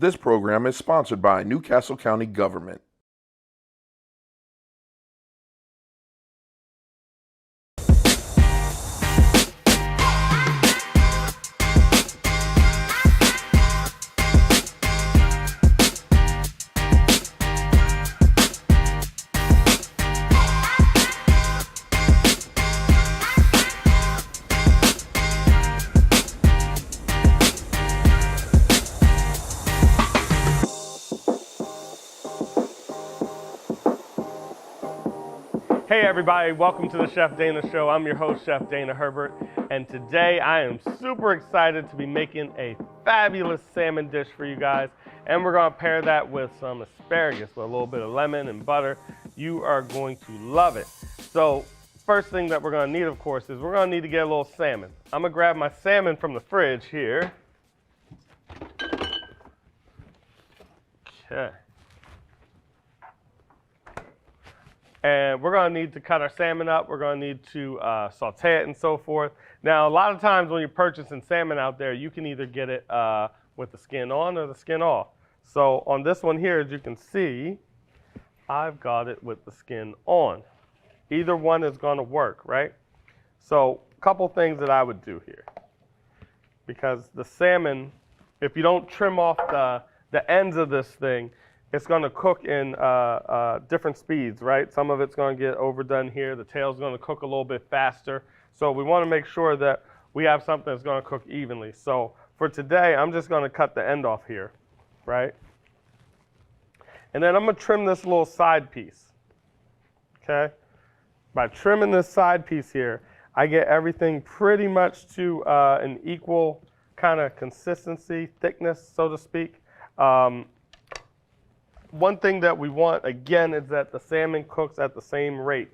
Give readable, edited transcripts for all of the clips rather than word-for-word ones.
This program is sponsored by Newcastle County Government. Hey everybody, welcome to the Chef Dana Show. I'm your host, Chef Dana Herbert, and today I am super excited to be making a fabulous salmon dish for you guys, and we're gonna pair that with some asparagus with a little bit of lemon and butter. You are going to love it. So first thing that we're gonna need, of course, is we're gonna need to get a little salmon. I'm gonna grab my salmon from the fridge here. Okay. And we're gonna need to cut our salmon up. We're gonna need to saute it and so forth. Now, a lot of times when you're purchasing salmon out there, you can either get it with the skin on or the skin off. So on this one here, as you can see, I've got it with the skin on. Either one is gonna work, right? So a couple things that I would do here. Because the salmon, if you don't trim off the ends of this thing, it's going to cook in different speeds, right? Some of it's going to get overdone here. The tail's going to cook a little bit faster. So we want to make sure that we have something that's going to cook evenly. So for today, I'm just going to cut the end off here, right? And then I'm going to trim this little side piece, okay? By trimming this side piece here, I get everything pretty much to an equal kind of consistency, thickness, so to speak. One thing that we want, again, is that the salmon cooks at the same rate.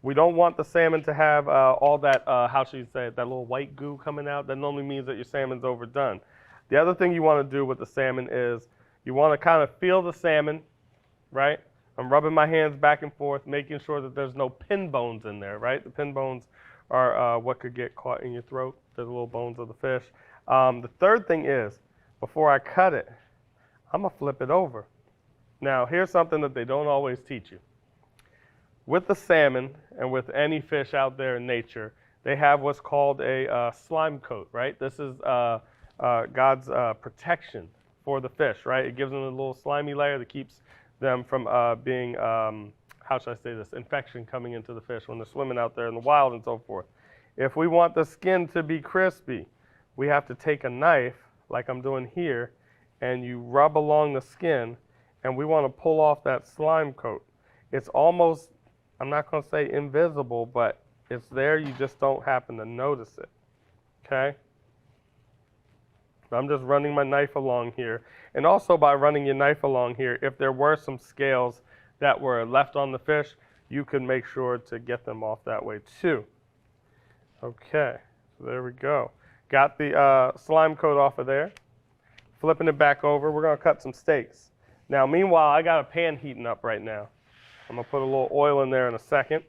We don't want the salmon to have all that, how should you say it, that little white goo coming out. That normally means that your salmon's overdone. The other thing you want to do with the salmon is you want to kind of feel the salmon, right? I'm rubbing my hands back and forth, making sure that there's no pin bones in there, right? The pin bones are what could get caught in your throat. They're the little bones of the fish. The third thing is, before I cut it, I'm going to flip it over. Now, here's something that they don't always teach you. With the salmon and with any fish out there in nature, they have what's called a slime coat, right? This is God's protection for the fish, right? It gives them a little slimy layer that keeps them from being, how should I say this, infection coming into the fish when they're swimming out there in the wild and so forth. If we want the skin to be crispy, we have to take a knife, like I'm doing here, and you rub along the skin, and we want to pull off that slime coat. It's almost, I'm not going to say invisible, but it's there. You just don't happen to notice it, okay? I'm just running my knife along here. And also by running your knife along here, if there were some scales that were left on the fish, you can make sure to get them off that way too. Okay, so there we go. Got the slime coat off of there. Flipping it back over, we're going to cut some steaks. Now, meanwhile, I got a pan heating up right now. I'm going to put a little oil in there in a second.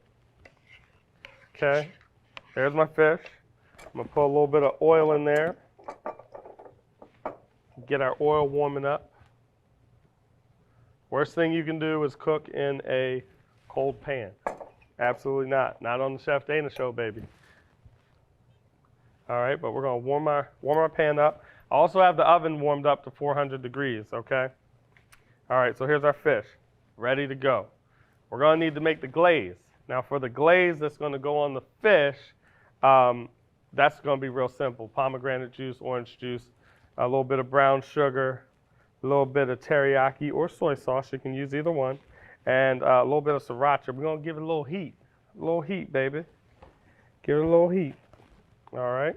Okay, there's my fish. I'm going to put a little bit of oil in there. Get our oil warming up. Worst thing you can do is cook in a cold pan. Absolutely not. Not on the Chef Dana Show, baby. All right, but we're going to warm our pan up. I also have the oven warmed up to 400 degrees, okay? All right, so here's our fish, ready to go. We're going to need to make the glaze. Now, for the glaze that's going to go on the fish, that's going to be real simple. Pomegranate juice, orange juice, a little bit of brown sugar, a little bit of teriyaki or soy sauce. You can use either one. And a little bit of sriracha. We're going to give it a little heat. A little heat, baby. Give it a little heat. All right.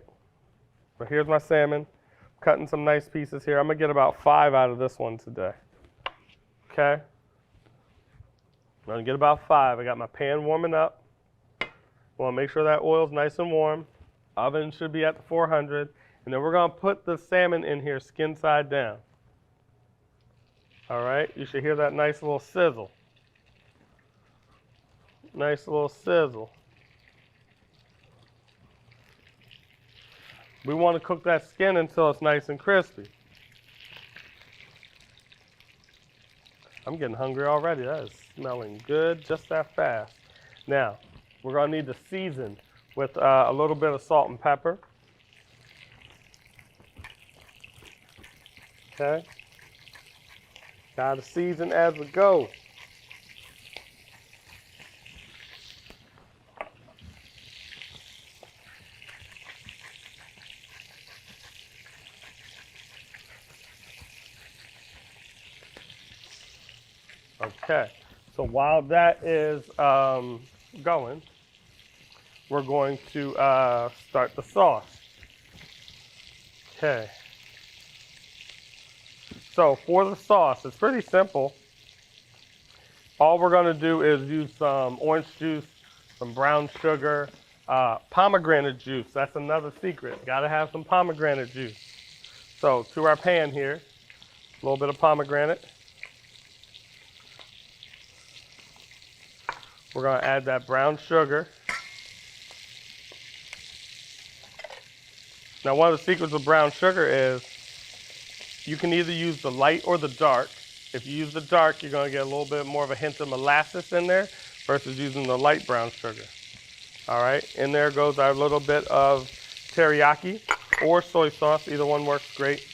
But here's my salmon. Cutting some nice pieces here. I'm going to get about 5 out of this one today. Okay, I'm going to get about 5. I got my pan warming up. Want to make sure that oil's nice and warm. Oven should be at the 400. And then we're going to put the salmon in here skin side down. All right, you should hear that nice little sizzle. Nice little sizzle. We want to cook that skin until it's nice and crispy. I'm getting hungry already. That is smelling good just that fast. Now, we're going to need to season with a little bit of salt and pepper. Okay. Got to season as we go. Okay, so while that is going, we're going to start the sauce. Okay. So for the sauce, it's pretty simple. All we're going to do is use some orange juice, some brown sugar, pomegranate juice. That's another secret. Got to have some pomegranate juice. So to our pan here, a little bit of pomegranate. We're going to add that brown sugar. Now, one of the secrets of brown sugar is you can either use the light or the dark. If you use the dark, you're going to get a little bit more of a hint of molasses in there versus using the light brown sugar. All right, in there goes our little bit of teriyaki or soy sauce. Either one works great.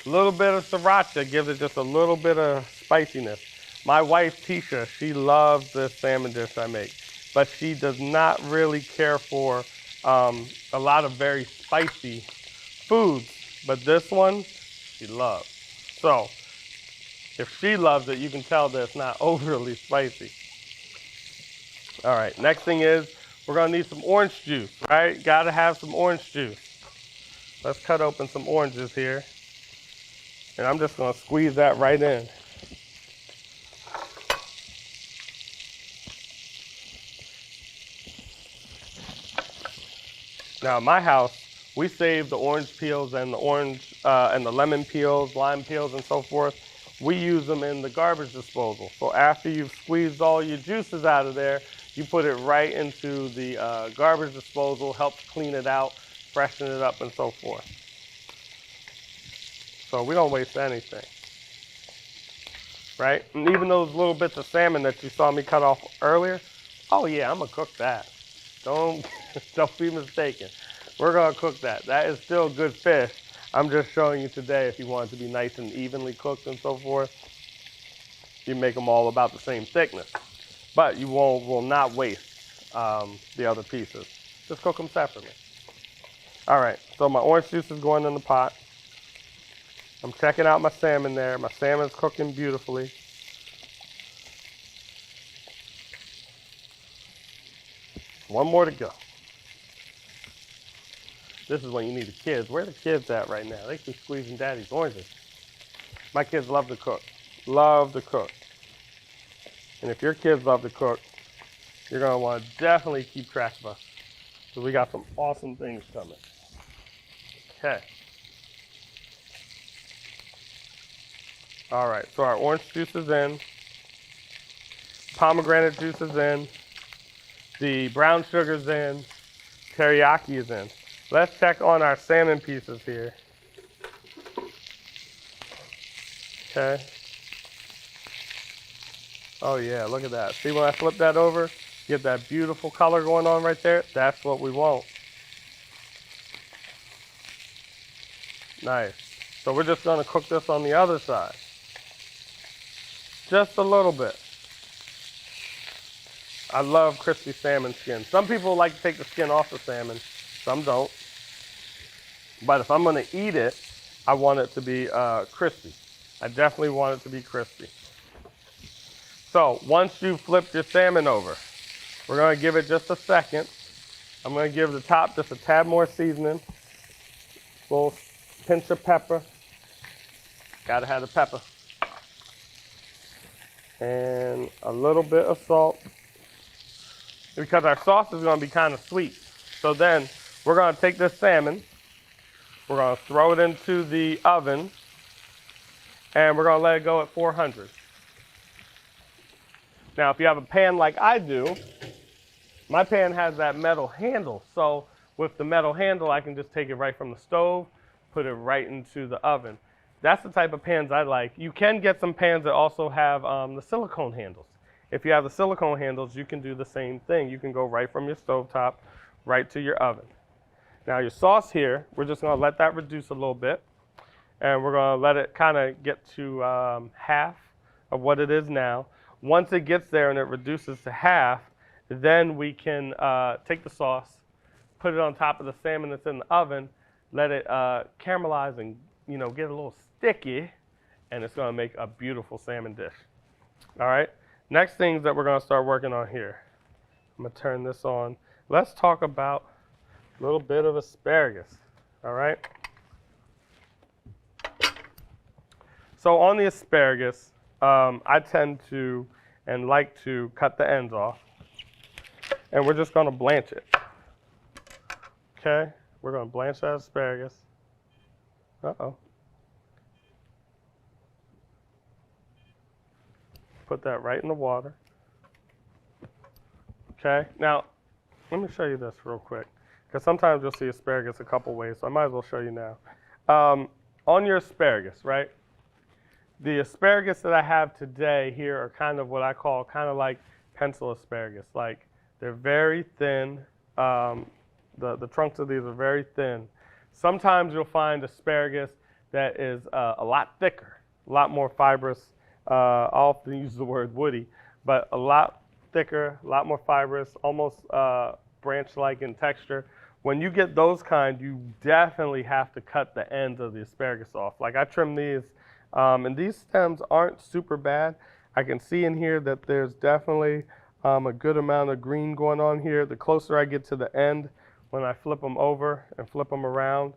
A little bit of sriracha gives it just a little bit of spiciness. My wife, Tisha, she loves this salmon dish I make, but she does not really care for a lot of very spicy foods, but this one, she loves. So, if she loves it, you can tell that it's not overly spicy. All right, next thing is we're gonna need some orange juice, right? Gotta have some orange juice. Let's cut open some oranges here. And I'm just gonna squeeze that right in. Now, in my house, we save the orange peels and the lemon peels, lime peels, and so forth. We use them in the garbage disposal. So after you've squeezed all your juices out of there, you put it right into the garbage disposal, helps clean it out, freshen it up, and so forth. So we don't waste anything, right? And even those little bits of salmon that you saw me cut off earlier, oh yeah, I'm gonna cook that. Don't be mistaken. We're gonna cook that. That is still good fish. I'm just showing you today if you want it to be nice and evenly cooked and so forth. You make them all about the same thickness, but you will not waste the other pieces. Just cook them separately. All right, so my orange juice is going in the pot. I'm checking out my salmon there. My salmon's cooking beautifully. One more to go. This is when you need the kids. Where are the kids at right now? They keep squeezing daddy's oranges. My kids love to cook. Love to cook. And if your kids love to cook, you're going to want to definitely keep track of us. So we got some awesome things coming. Okay. All right, so our orange juice is in. Pomegranate juice is in. The brown sugar's in. Teriyaki is in. Let's check on our salmon pieces here. Okay. Oh yeah, look at that. See when I flip that over? Get that beautiful color going on right there? That's what we want. Nice. So we're just gonna cook this on the other side. Just a little bit. I love crispy salmon skin. Some people like to take the skin off the salmon. Some don't. But if I'm going to eat it, I want it to be crispy. I definitely want it to be crispy. So once you flip your salmon over, we're going to give it just a second. I'm going to give the top just a tad more seasoning. A little pinch of pepper. Got to have the pepper. And a little bit of salt. Because our sauce is going to be kind of sweet. So then we're going to take this salmon, we're going to throw it into the oven, and we're going to let it go at 400. Now, if you have a pan like I do, my pan has that metal handle. So with the metal handle, I can just take it right from the stove, put it right into the oven. that's the type of pans I like. You can get some pans that also have the silicone handles. If you have the silicone handles, you can do the same thing. You can go right from your stovetop right to your oven. Now your sauce here, we're just going to let that reduce a little bit. And we're going to let it kind of get to half of what it is now. Once it gets there and it reduces to half, then we can take the sauce, put it on top of the salmon that's in the oven, let it caramelize and get a little sticky, and it's going to make a beautiful salmon dish. All right. Next things that we're going to start working on here. I'm going to turn this on. Let's talk about a little bit of asparagus. All right. So on the asparagus, I tend to and like to cut the ends off, and we're just going to blanch it. Okay. We're going to blanch that asparagus. Uh-oh. Put that right in the water. Okay, now let me show you this real quick, because sometimes you'll see asparagus a couple ways, so I might as well show you now. On your asparagus, right? The asparagus that I have today here are kind of what I call kind of like pencil asparagus. Like they're very thin. The trunks of these are very thin. Sometimes you'll find asparagus that is a lot thicker, a lot more fibrous. I often use the word woody, but a lot thicker, a lot more fibrous, almost branch-like in texture. When you get those kind, you definitely have to cut the ends of the asparagus off. Like I trim these, and these stems aren't super bad. I can see in here that there's definitely a good amount of green going on here. The closer I get to the end, when I flip them over and flip them around,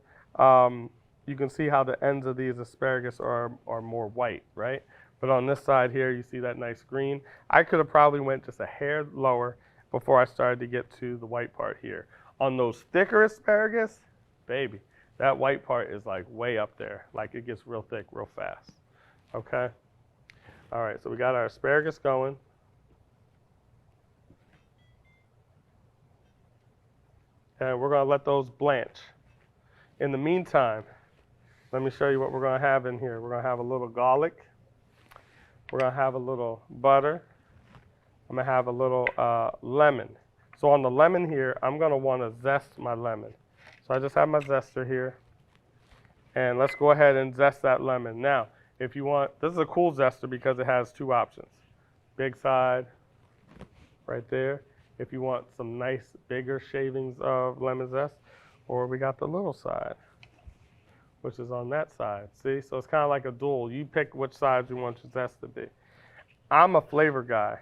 you can see how the ends of these asparagus are more white, right? But on this side here, you see that nice green. I could have probably went just a hair lower before I started to get to the white part here. On those thicker asparagus, baby, that white part is like way up there. Like it gets real thick real fast. Okay? All right, so we got our asparagus going. And we're going to let those blanch. In the meantime, let me show you what we're going to have in here. We're going to have a little garlic. We're going to have a little butter. I'm going to have a little lemon. So on the lemon here, I'm going to want to zest my lemon. So I just have my zester here. And let's go ahead and zest that lemon. Now, if you want, this is a cool zester because it has two options. Big side right there. If you want some nice bigger shavings of lemon zest, or we got the little side, which is on that side. See, so it's kind of like a duel. You pick which side you want your zest to be. I'm a flavor guy.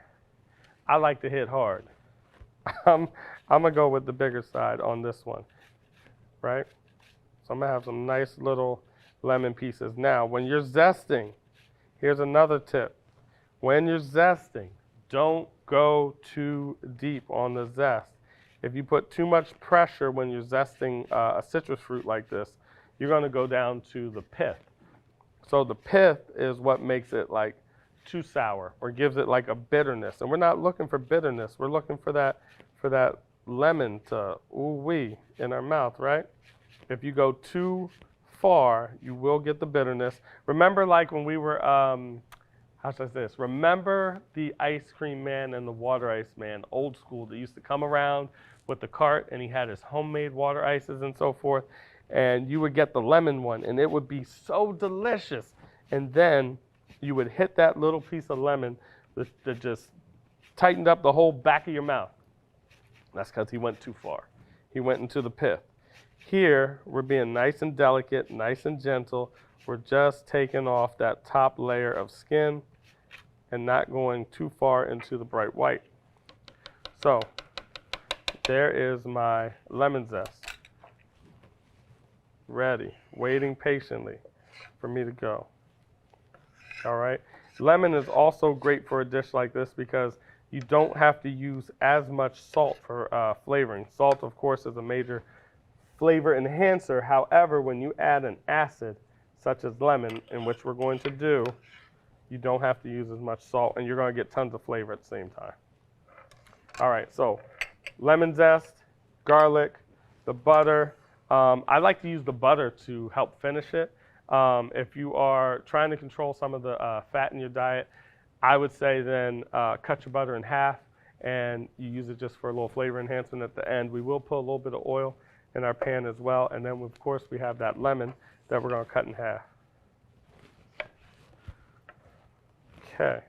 I like to hit hard. I'm gonna go with the bigger side on this one, right? So I'm gonna have some nice little lemon pieces. Now, when you're zesting, here's another tip. When you're zesting, don't go too deep on the zest. If you put too much pressure when you're zesting a citrus fruit like this, you're going to go down to the pith. So the pith is what makes it like too sour or gives it like a bitterness. And we're not looking for bitterness. We're looking for that lemon to ooh-wee in our mouth, right? If you go too far, you will get the bitterness. Remember like when we were how should I say this? Remember the ice cream man and the water ice man, old school, that used to come around with the cart and he had his homemade water ices and so forth, and you would get the lemon one and it would be so delicious. And then you would hit that little piece of lemon that just tightened up the whole back of your mouth. That's because he went too far. He went into the pith. Here, we're being nice and delicate, nice and gentle. We're just taking off that top layer of skin and not going too far into the bright white. So there is my lemon zest. Ready, waiting patiently for me to go. All right. Lemon is also great for a dish like this because you don't have to use as much salt for flavoring. Salt, of course, is a major flavor enhancer. However, when you add an acid, such as lemon, in which we're going to do, you don't have to use as much salt, and you're going to get tons of flavor at the same time. All right, so lemon zest, garlic, the butter. I like to use the butter to help finish it. If you are trying to control some of the fat in your diet, I would say then cut your butter in half and you use it just for a little flavor enhancement at the end. We will put a little bit of oil in our pan as well. And then, of course, we have that lemon that we're going to cut in half. Okay.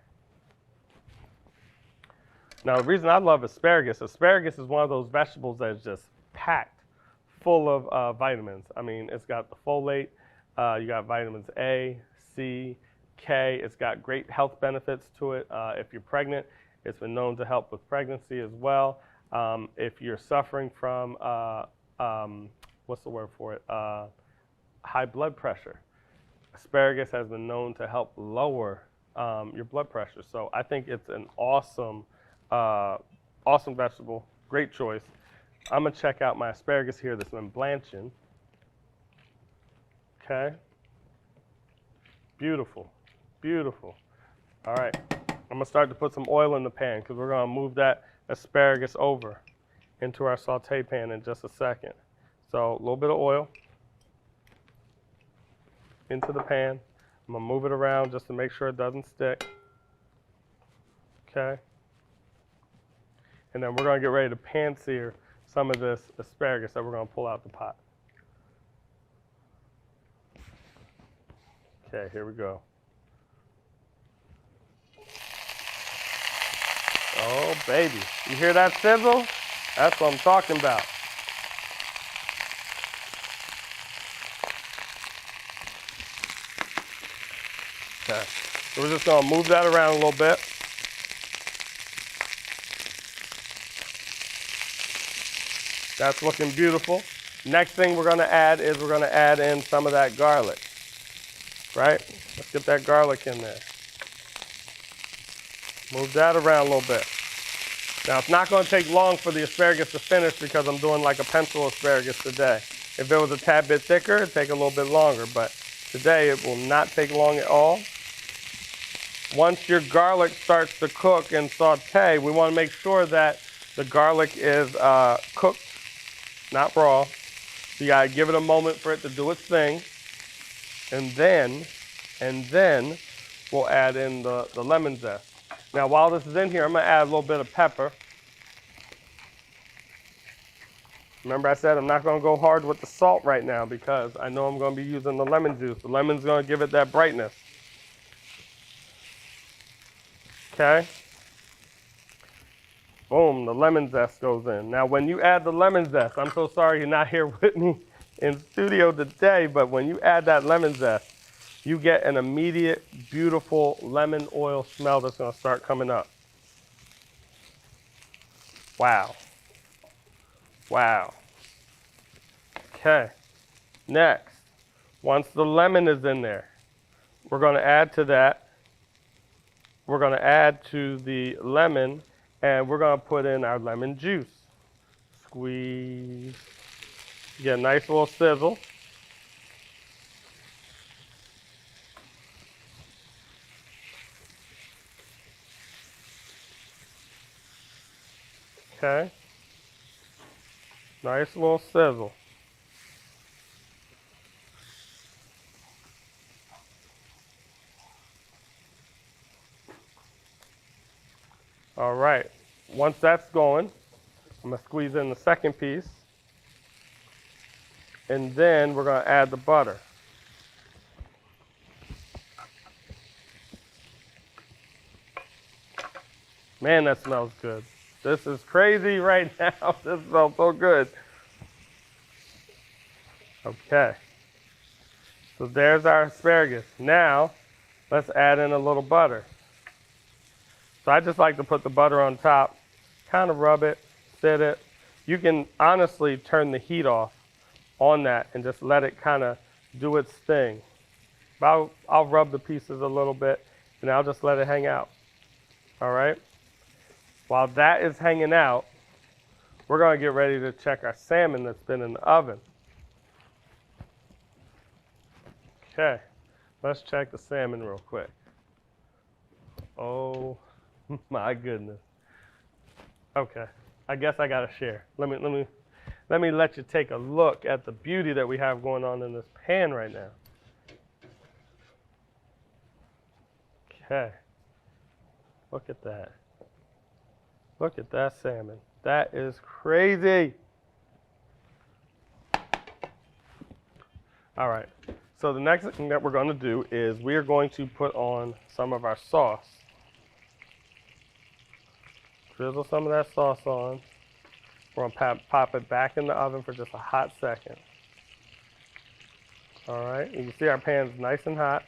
Now, the reason I love asparagus is one of those vegetables that is just packed full of vitamins. I mean, it's got the folate, you got vitamins A, C, K. It's got great health benefits to it. If you're pregnant, it's been known to help with pregnancy as well. If you're suffering from, what's the word for it? High blood pressure. Asparagus has been known to help lower your blood pressure. So I think it's an awesome vegetable. Great choice. I'm going to check out my asparagus here that's been blanching. Okay. Beautiful. Beautiful. All right. I'm going to start to put some oil in the pan because we're going to move that asparagus over into our saute pan in just a second. So a little bit of oil into the pan. I'm going to move it around just to make sure it doesn't stick. Okay. And then we're going to get ready to pan sear some of this asparagus that we're going to pull out the pot. Okay, here we go. Oh, baby. You hear that sizzle? That's what I'm talking about. Okay. So we're just going to move that around a little bit. That's looking beautiful. Next thing we're going to add is we're going to add in some of that garlic. Right? Let's get that garlic in there. Move that around a little bit. Now, it's not going to take long for the asparagus to finish because I'm doing like a pencil asparagus today. If it was a tad bit thicker, it'd take a little bit longer, but today it will not take long at all. Once your garlic starts to cook and saute, we want to make sure that the garlic is cooked, not raw. So you got to give it a moment for it to do its thing. And then we'll add in the lemon zest. Now, while this is in here, I'm going to add a little bit of pepper. Remember I said I'm not going to go hard with the salt right now because I know I'm going to be using the lemon juice. The lemon's going to give it that brightness. Okay? Boom, the lemon zest goes in. Now, when you add the lemon zest, I'm so sorry you're not here with me in studio today, but when you add that lemon zest, you get an immediate, beautiful lemon oil smell that's going to start coming up. Wow. Wow. Okay. Next, once the lemon is in there, we're going to add to that. We're going to add to the lemon, and we're going to put in our lemon juice. Squeeze. Get a nice little sizzle. Okay. Nice little sizzle. All right. Once that's going, I'm going to squeeze in the second piece. And then we're going to add the butter. Man, that smells good. This is crazy right now. This smells so good. Okay. So there's our asparagus. Now, let's add in a little butter. So I just like to put the butter on top, kind of rub it, sit it. You can honestly turn the heat off on that and just let it kind of do its thing. I'll rub the pieces a little bit and I'll just let it hang out. All right? While that is hanging out, we're going to get ready to check our salmon that's been in the oven. Okay, let's check the salmon real quick. Oh my goodness. Okay, I guess I got to share. Let me let you take a look at the beauty that we have going on in this pan right now. Okay. Look at that. Look at that salmon. That is crazy. All right. So the next thing that we're going to do is we are going to put on some of our sauce. Drizzle some of that sauce on. We're going to pop it back in the oven for just a hot second. All right. You can see our pan's nice and hot.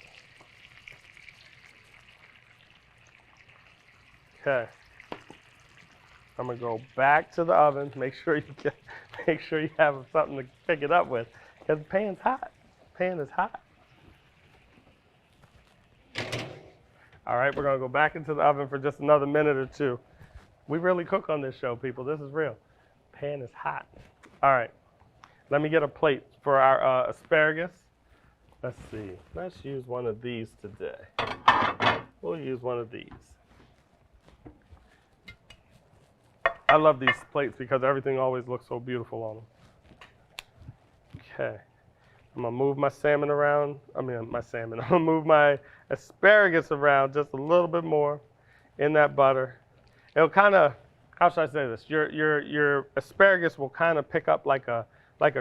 Okay. I'm gonna go back to the oven. Make sure you have something to pick it up with, because the pan's hot. The pan is hot. All right, we're gonna go back into the oven for just another minute or two. We really cook on this show, people. This is real. Pan is hot. All right, let me get a plate for our asparagus. Let's see. Let's use one of these today. We'll use one of these. I love these plates because everything always looks so beautiful on them. Okay. I'm going to move my salmon around. I'm going to move my asparagus around just a little bit more in that butter. It'll kind of, how should I say this? Your asparagus will kind of pick up like a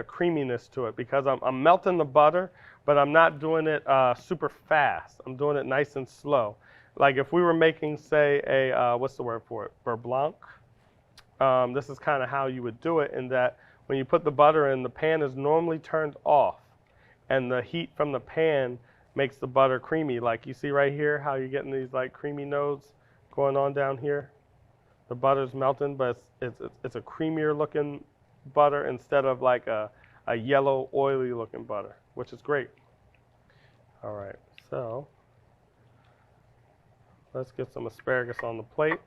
creaminess to it, because I'm melting the butter, but I'm not doing it super fast. I'm doing it nice and slow. Like if we were making, say, a, what's the word for it? Beurre blanc. This is kind of how you would do it, in that when you put the butter in, the pan is normally turned off, and the heat from the pan makes the butter creamy. Like you see right here, how you're getting these like creamy nodes going on down here. The butter's melting, but it's a creamier looking butter instead of like a yellow oily looking butter, which is great. All right, so let's get some asparagus on the plate.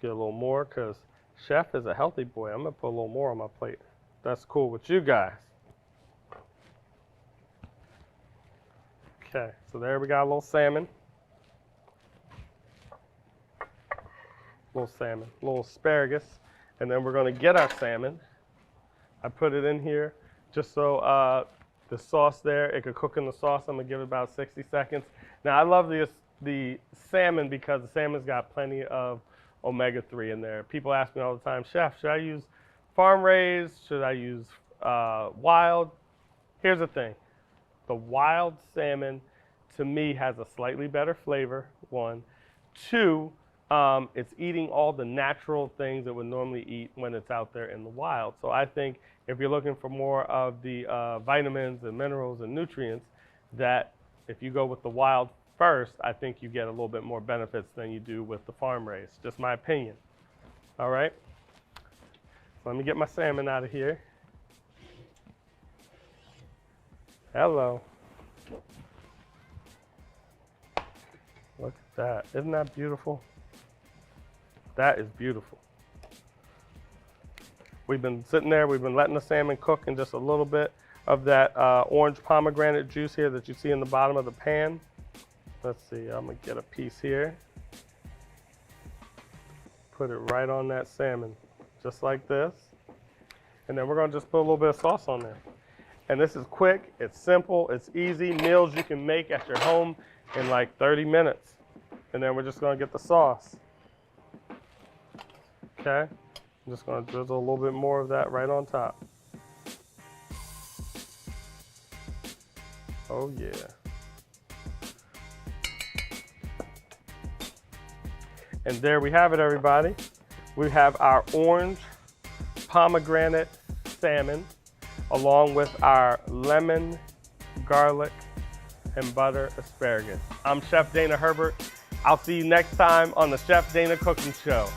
Get a little more, because Chef is a healthy boy. I'm going to put a little more on my plate. That's cool with you guys. Okay, so there we got a little salmon. Little asparagus. And then we're going to get our salmon. I put it in here just so the sauce there, it could cook in the sauce. I'm going to give it about 60 seconds. Now, I love the salmon because the salmon's got plenty of omega-3 in there. People ask me all the time, Chef, should I use farm raised? Should I use wild? Here's the thing. The wild salmon, to me, has a slightly better flavor, one. Two, it's eating all the natural things it would normally eat when it's out there in the wild. So I think if you're looking for more of the vitamins and minerals and nutrients, that if you go with the wild first, I think you get a little bit more benefits than you do with the farm raised. Just my opinion. All right. So let me get my salmon out of here. Hello. Look at that. Isn't that beautiful? That is beautiful. We've been sitting there, we've been letting the salmon cook in just a little bit of that orange pomegranate juice here that you see in the bottom of the pan. Let's see, I'm gonna get a piece here. Put it right on that salmon, just like this. And then we're gonna just put a little bit of sauce on there. And this is quick, it's simple, it's easy. Meals you can make at your home in like 30 minutes. And then we're just gonna get the sauce. Okay, I'm just gonna drizzle a little bit more of that right on top. Oh yeah. And there we have it, everybody. We have our orange pomegranate salmon along with our lemon, garlic, and butter asparagus. I'm Chef Dana Herbert. I'll see you next time on the Chef Dana Cooking Show.